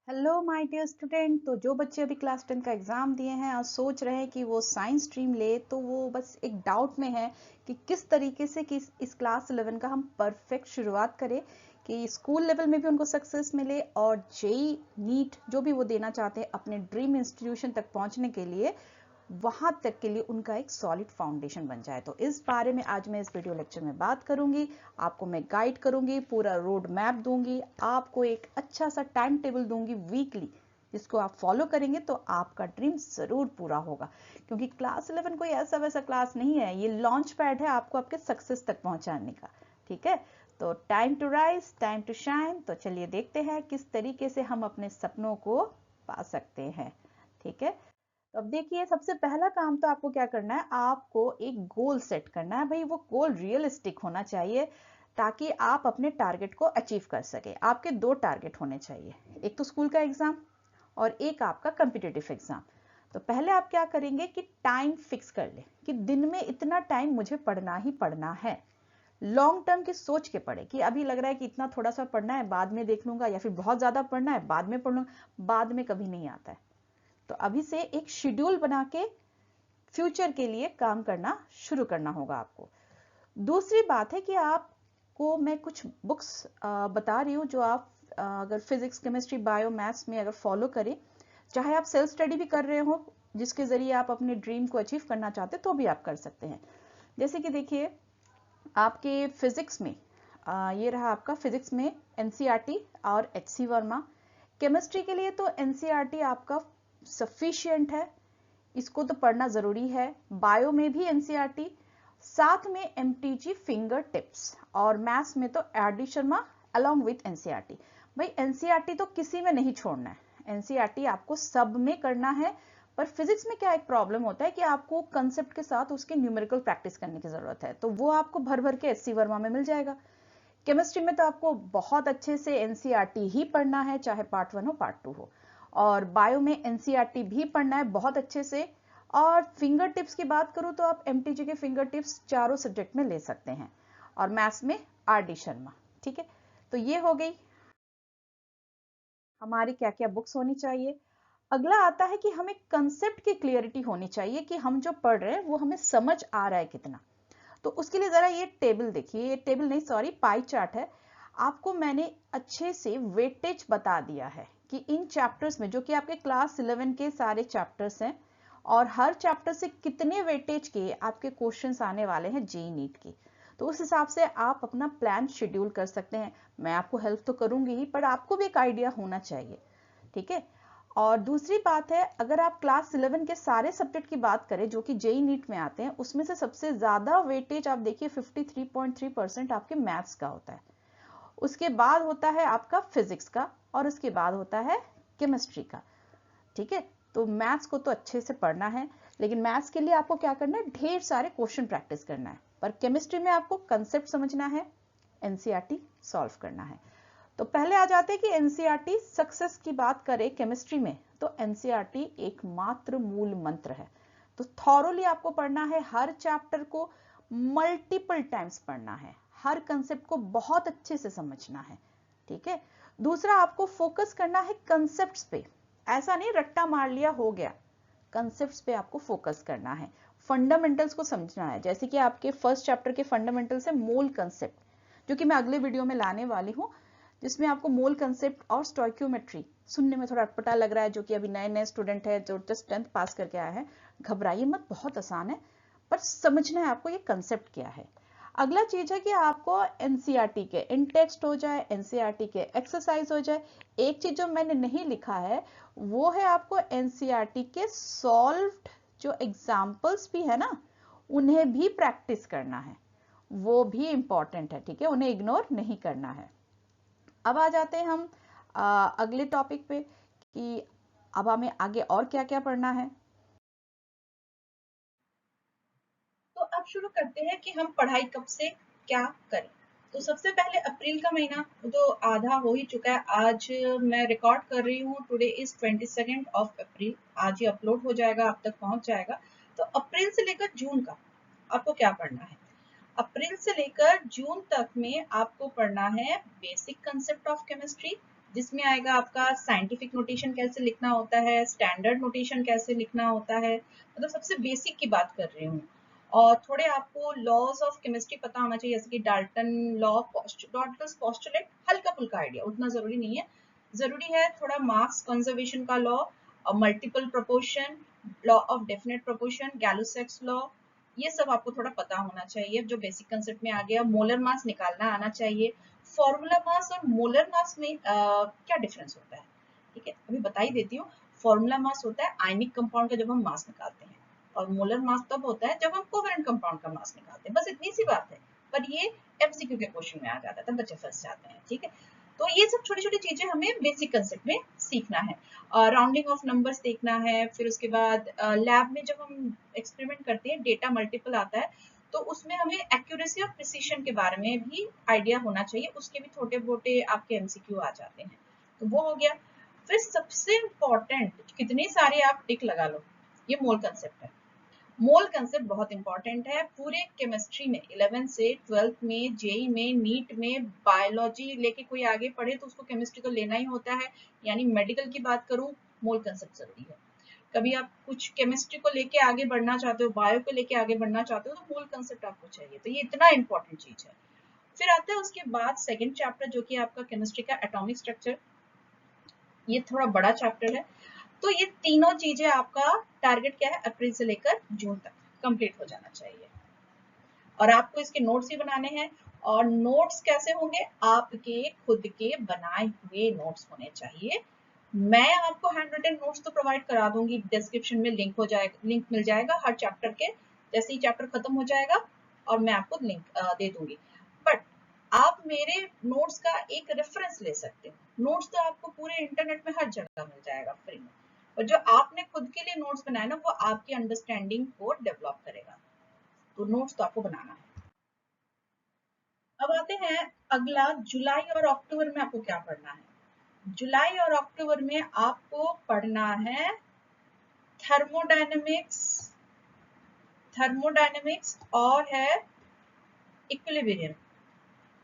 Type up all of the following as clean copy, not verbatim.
Hello my dear student. तो जो बच्चे अभी क्लास 10 का एग्जाम दिए हैं और सोच रहे हैं कि वो साइंस स्ट्रीम ले, तो वो बस एक डाउट में है कि किस तरीके से कि इस क्लास 11 का हम परफेक्ट शुरुआत करें कि स्कूल लेवल में भी उनको सक्सेस मिले और जेई नीट जो भी वो देना चाहते हैं अपने ड्रीम इंस्टीट्यूशन तक पहुंचने के लिए, वहां तक के लिए उनका एक सॉलिड फाउंडेशन बन जाए। तो इस बारे में आज मैं इस वीडियो लेक्चर में बात करूंगी। आपको मैं गाइड करूंगी, पूरा रोड मैप दूंगी, आपको एक अच्छा सा टाइम टेबल दूंगी वीकली, जिसको आप फॉलो करेंगे तो आपका ड्रीम जरूर पूरा होगा। क्योंकि क्लास 11 कोई ऐसा वैसा क्लास नहीं है, ये लॉन्च पैड है आपको आपके सक्सेस तक पहुंचाने का। ठीक है, तो time to rise, time to shine. तो चलिए देखते हैं किस तरीके से हम अपने सपनों को पा सकते हैं। ठीक है, तो अब देखिए, सबसे पहला काम तो आपको क्या करना है, आपको एक गोल सेट करना है। भाई वो गोल रियलिस्टिक होना चाहिए ताकि आप अपने टारगेट को अचीव कर सके। आपके दो टारगेट होने चाहिए, एक तो स्कूल का एग्जाम और एक आपका कम्पिटिटिव एग्जाम। तो पहले आप क्या करेंगे कि टाइम फिक्स कर ले कि दिन में इतना टाइम मुझे पढ़ना ही पढ़ना है। लॉन्ग टर्म की सोच के पढ़े कि अभी लग रहा है कि इतना थोड़ा सा पढ़ना है, बाद में देख लूंगा, या फिर बहुत ज्यादा पढ़ना है बाद में पढ़ लूंगा। बाद में कभी नहीं आता है। तो अभी से एक शेड्यूल बना के फ्यूचर के लिए काम करना शुरू करना होगा आपको। दूसरी बात है कि आपको मैं कुछ बुक्स बता रही हूँ जो आप अगर फिजिक्स केमिस्ट्री बायो मैथ्स में अगर फॉलो करें, चाहे आप सेल्फ स्टडी भी कर रहे हो जिसके जरिए आप अपने ड्रीम को अचीव करना चाहते तो भी आप कर सकते हैं। जैसे कि देखिए, आपके फिजिक्स में ये रहा आपका फिजिक्स में एनसीईआरटी और एचसी वर्मा। केमिस्ट्री के लिए तो एनसीईआरटी आपका सफिशिएंट है, इसको तो पढ़ना जरूरी है। बायो में भी एनसीईआरटी, साथ में एमटीजी फिंगर टिप्स, और मैथ्स में तो RD Sharma along with NCERT. भाई एनसीईआरटी तो किसी में नहीं छोड़ना है, एनसीईआरटी आपको सब में करना है। पर फिजिक्स में क्या एक प्रॉब्लम होता है कि आपको कंसेप्ट के साथ उसके न्यूमेरिकल प्रैक्टिस करने की जरूरत है, तो वो आपको भर भर के एससी वर्मा में मिल जाएगा। केमिस्ट्री में तो आपको बहुत अच्छे से एनसीईआरटी ही पढ़ना है, चाहे पार्ट 1 हो पार्ट 2 हो। और बायो में एनसीईआरटी भी पढ़ना है बहुत अच्छे से। और फिंगर टिप्स की बात करूं तो आप एमटीजी के फिंगर टिप्स चारों सब्जेक्ट में ले सकते हैं, और मैथ्स में आरडी शर्मा। ठीक है, तो ये हो गई हमारी क्या क्या बुक्स होनी चाहिए। अगला आता है कि हमें कंसेप्ट की क्लियरिटी होनी चाहिए कि हम जो पढ़ रहे हैं वो हमें समझ आ रहा है कितना। तो उसके लिए जरा ये टेबल देखिए, ये टेबल नहीं सॉरी पाई चार्ट है। आपको मैंने अच्छे से वेटेज बता दिया है कि इन चैप्टर्स में, जो कि आपके क्लास 11 के सारे चैप्टर्स हैं, और हर चैप्टर से कितने वेटेज के आपके क्वेश्चंस आने वाले हैं जेईई नीट की। तो उस हिसाब से आप अपना प्लान शेड्यूल कर सकते हैं। मैं आपको हेल्प तो करूंगी ही, पर आपको भी एक आइडिया होना चाहिए। ठीक है, और दूसरी बात है, अगर आप क्लास 11 के सारे सब्जेक्ट की बात करें जो कि जेईई नीट में आते हैं, उसमें से सबसे ज्यादा वेटेज आप देखिए 53.3% आपके मैथ्स का होता है। उसके बाद होता है आपका फिजिक्स का, और उसके बाद होता है केमिस्ट्री का। ठीक है, तो मैथ्स को तो अच्छे से पढ़ना है, लेकिन मैथ्स के लिए आपको क्या करना है, ढेर सारे क्वेश्चन प्रैक्टिस करना है। पर केमिस्ट्री में आपको कंसेप्ट समझना है, एनसीईआरटी सॉल्व करना है। तो पहले आ जाते हैं कि एनसीईआरटी सक्सेस की बात करें केमिस्ट्री में, तो एनसीईआरटी एकमात्र मूल मंत्र है। तो थॉरोली आपको पढ़ना है, हर चैप्टर को मल्टीपल टाइम्स पढ़ना है, हर कंसेप्ट को बहुत अच्छे से समझना है। ठीक है, दूसरा आपको फोकस करना है कंसेप्ट्स पे, ऐसा नहीं रट्टा मार लिया हो गया। कंसेप्ट्स पे आपको फोकस करना है, फंडामेंटल्स को समझना है। जैसे कि आपके फर्स्ट चैप्टर के फंडामेंटल्स है मोल कंसेप्ट, जो कि मैं अगले वीडियो में लाने वाली हूँ, जिसमें आपको मोल कंसेप्ट और स्टोइक्योमेट्री। सुनने में थोड़ा अटपटा लग रहा है, जो कि अभी नए नए स्टूडेंट है जो जस्ट 10th पास करके आया है, घबराइए मत, बहुत आसान है। पर समझना है आपको ये कंसेप्ट क्या है। अगला चीज है कि आपको एनसीईआरटी के इन टेक्स्ट हो जाए, एनसीईआरटी के एक्सरसाइज हो जाए। एक चीज जो मैंने नहीं लिखा है वो है आपको एनसीईआरटी के सॉल्व्ड जो एग्जाम्पल्स भी है ना, उन्हें भी प्रैक्टिस करना है, वो भी इंपॉर्टेंट है। ठीक है, उन्हें इग्नोर नहीं करना है। अब आ जाते हैं हम अगले टॉपिक पे कि अब हमें आगे और क्या क्या पढ़ना है। तो अब शुरू करते हैं कि हम पढ़ाई कब से क्या करें। तो सबसे पहले अप्रैल का महीना तो आधा हो ही चुका है। आज मैं रिकॉर्ड कर रही हूँ, टुडे इज 22 अप्रैल। आज ही अपलोड हो जाएगा, आप तक पहुंच जाएगा। तो अप्रैल से लेकर जून का आपको क्या पढ़ना है। अप्रैल से लेकर जून तक में आपको पढ़ना है बेसिक कंसेप्ट ऑफ केमिस्ट्री, जिसमें आएगा आपका साइंटिफिक नोटेशन कैसे लिखना होता है, स्टैंडर्ड नोटेशन कैसे लिखना होता है, मतलब सबसे बेसिक की बात कर रही हूँ। और थोड़े आपको लॉज ऑफ केमिस्ट्री पता होना चाहिए, जैसे कि डाल्टन लॉ, डाल्टन्स पोस्टुलेट, हल्का फुल्का आइडिया, उतना जरूरी नहीं है। जरूरी है थोड़ा मास कंजर्वेशन का law, multiple proportion, law of definite proportion, Gay Lussac's law, ये सब आपको थोड़ा पता होना चाहिए जो बेसिक कंसेप्ट में आ गया। मोलर मास निकालना आना चाहिए। फॉर्मूला मास और मोलर मास में क्या डिफरेंस होता है, ठीक है, अभी बता ही देती हूँ। फॉर्मूला मास होता है आयनिक कंपाउंड का जब हम मास निकालते हैं, और मोलर मास तब होता है जब हम कोवेलेंट कंपाउंड का मास निकालते हैं। बस इतनी सी बात है, पर ये एमसीक्यू के क्वेश्चन में आ जाता है, तब बच्चे फंस जाते हैं, ठीक है। तो ये सब छोटी छोटी चीजें हमें बेसिक कंसेप्ट में सीखना है। राउंडिंग ऑफ नंबर्स देखना है, फिर उसके बाद लैब में जब हम एक्सपेरिमेंट करते हैं, डेटा मल्टीपल आता है, तो उसमें हमें एक्यूरेसी और प्रिसीशन के बारे में भी आइडिया होना चाहिए, उसके भी छोटे मोटे आपके एमसीक्यू आ जाते हैं, तो वो हो गया। फिर सबसे इंपॉर्टेंट, कितने सारे आप टिक लगा लो, ये मोल कंसेप्ट है। मोल कंसेप्ट बहुत इंपॉर्टेंट है पूरे केमिस्ट्री में, 11th से 12th में, जेई में, नीट में, बायोलॉजी लेके कोई आगे पढ़े तो उसको केमिस्ट्री तो लेना ही होता है। यानी मेडिकल की बात करूं, मोल कंसेप्ट जरूरी है। कभी आप कुछ केमिस्ट्री को लेके आगे बढ़ना चाहते हो, बायो को लेके आगे बढ़ना चाहते हो, तो मोल कंसेप्ट आपको चाहिए, तो ये इतना इंपॉर्टेंट चीज है। फिर आता है उसके बाद सेकंड चैप्टर, जो कि आपका केमिस्ट्री का एटॉमिक स्ट्रक्चर, ये थोड़ा बड़ा चैप्टर है। तो ये तीनों चीजें आपका टारगेट क्या है, अप्रैल से लेकर जून तक कंप्लीट हो जाना चाहिए, और आपको इसके नोट्स ही बनाने हैं। और नोट्स कैसे होंगे, आपके खुद के बनाए हुए नोट्स होने चाहिए। मैं आपको हैंड रिटन नोट्स तो प्रोवाइड करा दूंगी, डिस्क्रिप्शन में लिंक हो जाएगा, लिंक मिल जाएगा हर चैप्टर के, जैसे ही चैप्टर खत्म हो जाएगा और मैं आपको लिंक दे दूंगी। बट आप मेरे नोट्स का एक रेफरेंस ले सकते हो। नोट्स तो आपको पूरे इंटरनेट में हर जगह मिल जाएगा फ्री में, और जो आपने खुद के लिए नोट्स बनाए ना, वो आपकी अंडरस्टैंडिंग को डेवलप करेगा। तो नोट्स तो आपको बनाना है। अब आते हैं अगला, जुलाई और अक्टूबर में आपको क्या पढ़ना है। जुलाई और अक्टूबर में आपको पढ़ना है थर्मोडायनेमिक्स, थर्मोडायनेमिक्स और है इक्विलिब्रियम।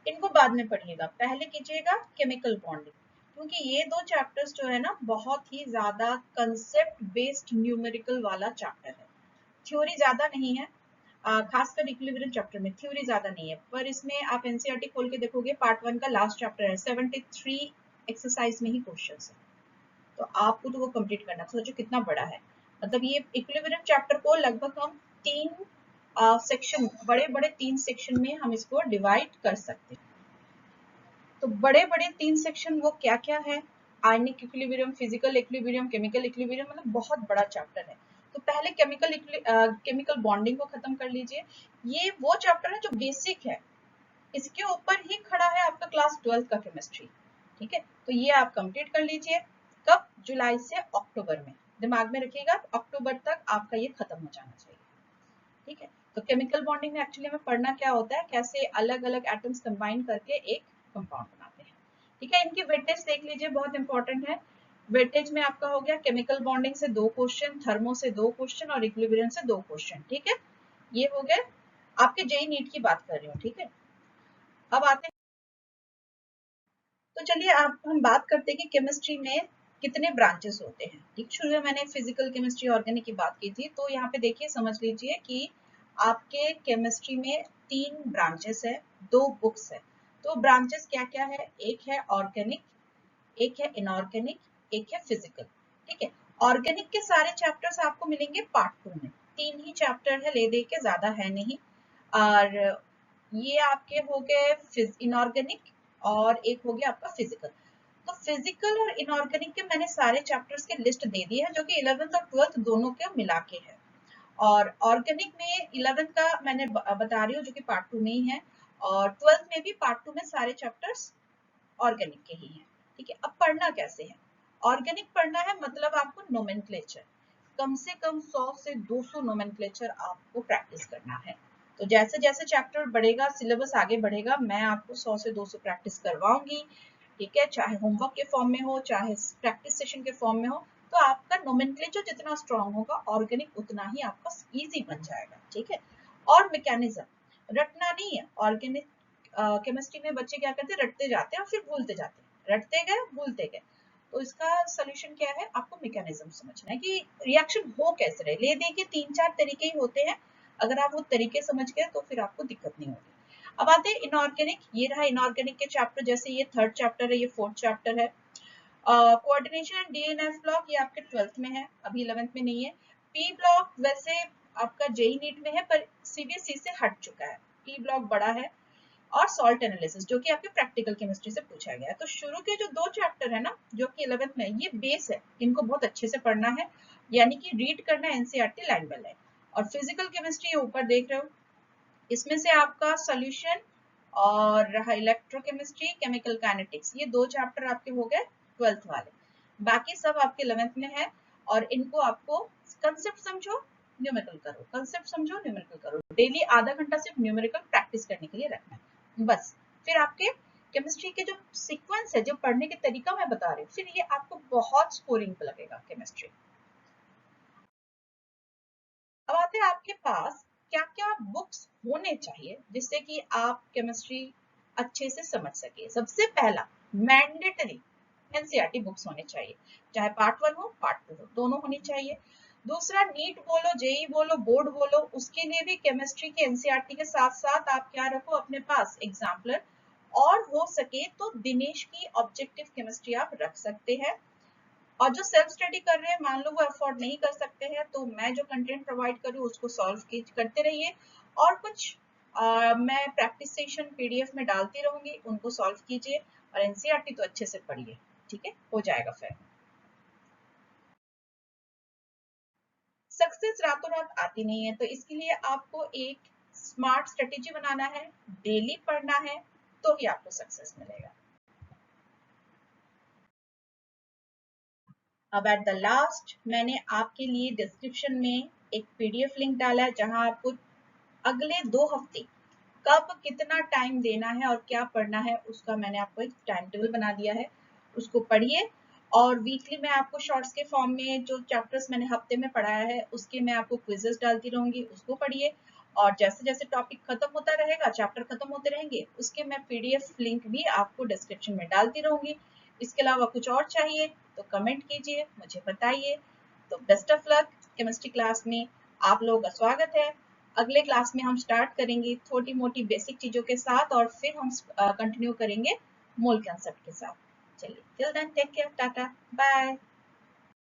इनको बाद में पढ़िएगा, पहले कीजिएगा केमिकल बॉन्डिंग, क्योंकि ये दो चैप्टर्स जो है ना, बहुत ही ज्यादा कंसेप्ट बेस्ड न्यूमेरिकल वाला चैप्टर है। थ्योरी ज्यादा नहीं है, खासकर इक्विलिब्रियम चैप्टर में थ्योरी ज्यादा नहीं है, पर इसमें आप एनसीईआरटी खोल के देखोगे, पार्ट 1 का लास्ट चैप्टर है, 73 एक्सरसाइज में ही क्वेश्चंस है, तो आपको तो वो कंप्लीट करना, सोचो कितना बड़ा है। मतलब ये इक्विलिब्रियम चैप्टर को लगभग हम तीन सेक्शन, बड़े बड़े तीन सेक्शन में हम इसको डिवाइड कर सकते हैं। तो बड़े बड़े तीन सेक्शन वो क्या क्या है, ionic equilibrium, physical equilibrium, chemical equilibrium, मतलब बहुत बड़ा चैप्टर है। तो पहले केमिकल बॉन्डिंग को खत्म कर लीजिए। ये वो चैप्टर है जो बेसिक है, इसके ऊपर ही खड़ा है आपका क्लास 12th का केमिस्ट्री, ठीक है। तो ये आप कंप्लीट कर लीजिए, कब, जुलाई से अक्टूबर में, दिमाग में रखिएगा अक्टूबर तक आपका ये खत्म हो जाना चाहिए, ठीक है। तो केमिकल बॉन्डिंग में एक्चुअली हमें पढ़ना क्या होता है, कैसे अलग अलग एटम्स कंबाइन करके एक कंपाउंड बनाते हैं, ठीक है। इनकी वेटेज देख लीजिए, बहुत इंपॉर्टेंट है। वेटेज में आपका हो गया केमिकल बॉन्डिंग से 2 क्वेश्चन, थर्मो से 2 क्वेश्चन और इक्विलिब्रियम से 2 क्वेश्चन, ठीक है। ये हो गए, आपके जेई नीट की बात कर रही हूँ, ठीक है। अब आते हैं, तो चलिए आप हम बात करते हैं कि केमिस्ट्री में कितने ब्रांचेस होते हैं, ठीक। शुरू में मैंने फिजिकल केमिस्ट्री, ऑर्गेनिक की बात की थी, तो यहाँ पे देखिए समझ लीजिए कि आपके केमिस्ट्री में 3 ब्रांचेस है, 2 बुक्स है। तो ब्रांचेस क्या क्या है, एक है ऑर्गेनिक, एक है इनऑर्गेनिक, एक है फिजिकल, ठीक है। ऑर्गेनिक के सारे चैप्टर्स आपको मिलेंगे पार्ट 2 में, 3 ही चैप्टर है, ले दे के ज्यादा है नहीं। और ये आपके हो गए इनऑर्गेनिक, और एक हो गया आपका फिजिकल। तो फिजिकल और इनऑर्गेनिक के मैंने सारे चैप्टर्स की लिस्ट दे दी है, जो कि 11th और 12th दोनों के मिला के है। और ऑर्गेनिक में 11th का मैंने बता रही हूँ, जो कि पार्ट 2 में ही है, और 12th में भी पार्ट 2 में सारे चैप्टर्स ऑर्गेनिक के ही हैं, ठीक है। अब पढ़ना कैसे है, ऑर्गेनिक पढ़ना है मतलब आपको नोमेनक्लेचर, कम से कम 100 से 200 नोमेनक्लेचर आपको प्रैक्टिस करना है। तो जैसे जैसे चैप्टर बढ़ेगा, सिलेबस आगे बढ़ेगा, मैं आपको 100 से 200 प्रैक्टिस करवाऊंगी, ठीक है। चाहे होमवर्क के फॉर्म में हो, चाहे प्रैक्टिस सेशन के फॉर्म में हो, तो आपका नोमेनक्लेचर जितना स्ट्रांग होगा, ऑर्गेनिक उतना ही आपका इजी बन जाएगा, ठीक है। और मैकेनिज्म रटना नहीं है, ऑर्गेनिक केमिस्ट्री में बच्चे क्या करते हैं, रटते जाते हैं और फिर भूलते जाते हैं, रटते गए भूलते गए। तो इसका सोल्यूशन क्या है, आपको मैकेनिज्म समझना है कि रिएक्शन हो कैसे रहे। ले दे के 3-4 तरीके ही होते हैं, अगर आप वो तरीके समझ गए तो फिर आपको दिक्कत नहीं होगी। अब आते हैं इनऑर्गेनिक। ये रहा इनऑर्गेनिक के चैप्टर, जैसे ये 3rd चैप्टर है, ये 4th चैप्टर है। कोऑर्डिनेशन एंड डीएनएफ ब्लॉक ये आपके 12th में है, अभी 11th में नहीं है। पी ब्लॉक वैसे आपका जेई नीट में है पर सीबीएसई से हट चुका है, पी ब्लॉक बड़ा है। और सॉल्ट एनालिसिस जो कि आपके प्रैक्टिकल केमिस्ट्री से पूछा गया है। तो शुरू के जो 2 चैप्टर है ना, जो कि 11th में, ये बेस है, इनको बहुत अच्छे से पढ़ना है, यानी कि रीड करना एनसीईआरटी लाइन बाय लाइन। और फिजिकल केमिस्ट्री ऊपर देख रहे हो, इसमें से आपका सॉल्यूशन और रहा इलेक्ट्रोकेमिस्ट्री, केमिकल काइनेटिक्स, ये 2 चैप्टर आपके हो गए 12th वाले। बाकी सब आपके 11th में है। और इनको आपको कंसेप्ट समझो, न्यूमेरिकल करो, कंसेप्ट समझो, न्यूमेरिकल करो। डेली आधा घंटा सिर्फ न्यूमेरिकल प्रैक्टिस करने के लिए रखना है बस। फिर आपके केमिस्ट्री के जो सीक्वेंस है, जो पढ़ने के तरीका मैं बता रही हूँ, फिर ये आपको बहुत स्कोरिंग पे लगेगा केमिस्ट्री। अब आते हैं आपके पास क्या क्या बुक्स होने चाहिए जिससे कि आप केमिस्ट्री अच्छे से समझ सके। सबसे पहला मैंडेटरी एनसीईआरटी बुक्स होने चाहिए, चाहे पार्ट 1 हो पार्ट 2 हो, दोनों होनी चाहिए। दूसरा, नीट बोलो, जेई बोलो, बोर्ड बोलो, उसके लिए भी केमिस्ट्री के एनसीईआरटी के साथ साथ आप क्या रखो अपने पास, एग्जाम्पलर। और हो सके तो दिनेश की ऑब्जेक्टिव केमिस्ट्री आप रख सकते हैं। और जो सेल्फ स्टडी कर रहे हैं, मान लो वो अफोर्ड नहीं कर सकते हैं, तो मैं जो कंटेंट प्रोवाइड करूँ उसको सॉल्व करते रहिए। और कुछ मैं प्रैक्टिस सेशन पीडीएफ में डालती रहूंगी, उनको सॉल्व कीजिए। और एनसीईआरटी तो अच्छे से पढ़िए, ठीक है, हो जाएगा फिर। सक्सेस रातों रात आती नहीं है, तो इसके लिए आपको एक स्मार्ट स्ट्रेटेजी बनाना है, डेली पढ़ना है, तो ही आपको सक्सेस मिलेगा। अब एट द लास्ट मैंने आपके लिए डिस्क्रिप्शन में एक पीडीएफ लिंक डाला है, जहां आपको अगले 2 हफ्ते कब कितना टाइम देना है और क्या पढ़ना है, उसका मैंने आपको एक टाइम टेबल बना दिया है, उसको पढ़िए। और वीकली मैं आपको शॉर्ट्स के फॉर्म में जो चैप्टर्स मैंने हफ्ते में पढ़ाया है उसके मैं आपको क्विजेस डालती रहूंगी, उसको पढ़िए। और जैसे जैसे टॉपिक खत्म होता रहेगा, चैप्टर खत्म होते रहेंगे, उसके मैं पीडीएफ लिंक भी आपको डिस्क्रिप्शन में डालती रहूंगी। इसके अलावा कुछ और चाहिए तो कमेंट कीजिए, मुझे बताइए। तो best of luck chemistry class में, आप लोगों का स्वागत है। अगले क्लास में हम स्टार्ट करेंगे छोटी मोटी बेसिक चीजों के साथ, और फिर हम कंटिन्यू करेंगे मोल कंसेप्ट के साथ। चलिए, till then take care, tata, bye.